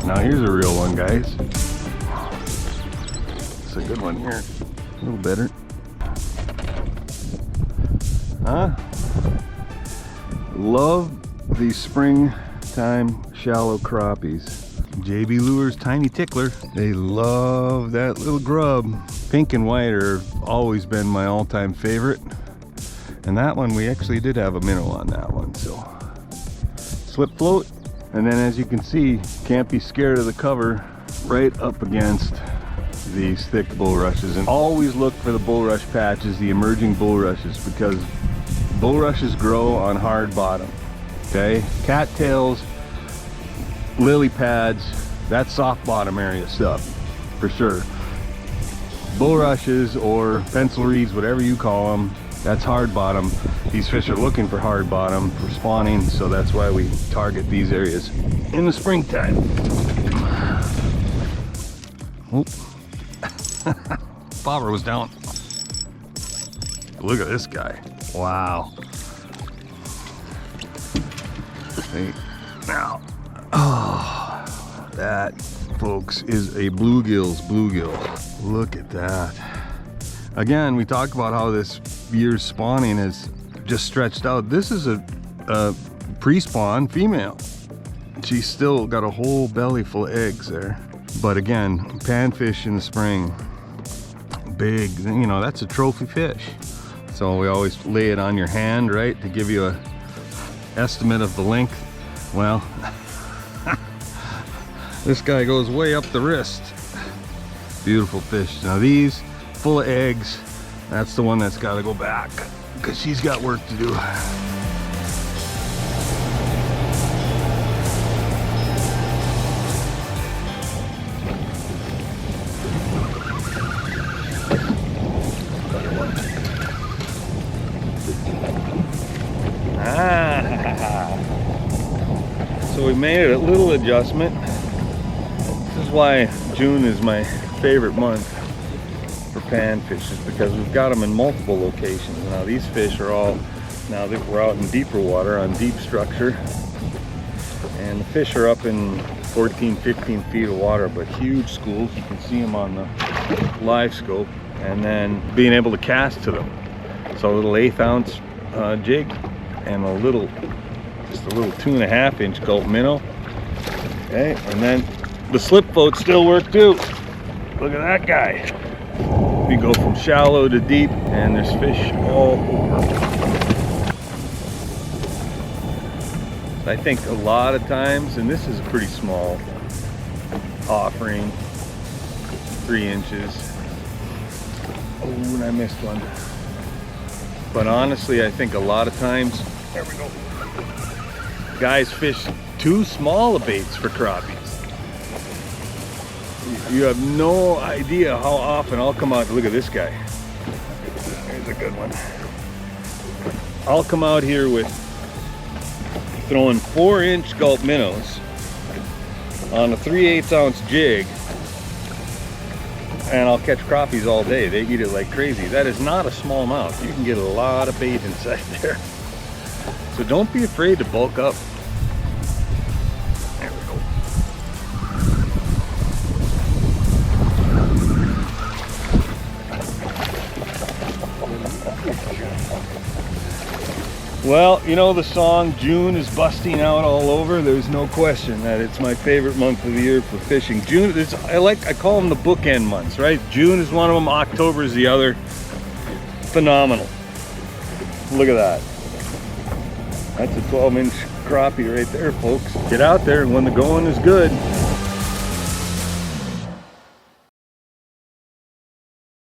Now here's a real one, guys. It's a good one here. A little better. Huh? Love these springtime shallow crappies. JB Lures Tiny Tickler. They love that little grub. Pink and white are always been my all-time favorite. And that one, we actually did have a minnow on that one, so. Slip float, and then as you can see, can't be scared of the cover right up against these thick bulrushes. And always look for the bulrush patches, the emerging bulrushes, because bulrushes grow on hard bottom, okay? Cattails, lily pads, that's soft bottom area stuff, for sure. Bulrushes or pencil reeds, whatever you call them, that's hard bottom. These fish are looking for hard bottom for spawning, so that's why we target these areas in the springtime. Oop. Bobber was down. Look at this guy. Wow. Hey, now. Oh, that, folks, is a bluegill's bluegill. Look at that. Again, we talked about how this year's spawning is just stretched out. This is a pre-spawn female. She's still got a whole belly full of eggs there. But again, panfish in the spring, big, you know, that's a trophy fish. So we always lay it on your hand, right, to give you a estimate of the length. Well, this guy goes way up the wrist. Beautiful fish. Now these, full of eggs, that's the one that's got to go back because she's got work to do. So we made it a little adjustment. This is why June is my favorite month for panfish, is because we've got them in multiple locations. Now these fish are all, now that we're out in deeper water on deep structure, and the fish are up in 14, 15 feet of water, but huge schools. You can see them on the live scope, and then being able to cast to them. So a little 1/8 ounce jig and a little, just a little 2.5 inch gulp minnow. Okay, and then the slip floats still work too. Look at that guy. We go from shallow to deep, and there's fish all over. I think a lot of times, and this is a pretty small offering, 3 inches. Oh, and I missed one. But honestly, I think a lot of times, there we go, guys fish too small of baits for crappies. You have no idea how often I'll come out. Look at this guy. Here's a good one. I'll come out here with throwing 4-inch gulp minnows on a 3/8 ounce jig, and I'll catch crappies all day. They eat it like crazy. That is not a small amount. You can get a lot of bait inside there. So don't be afraid to bulk up. There we go. Well, you know the song, June is busting out all over. There's no question that it's my favorite month of the year for fishing. June is, I call them the bookend months, right? June is one of them, October is the other. Phenomenal. Look at that. That's a 12-inch crappie right there, folks. Get out there, and when the going is good,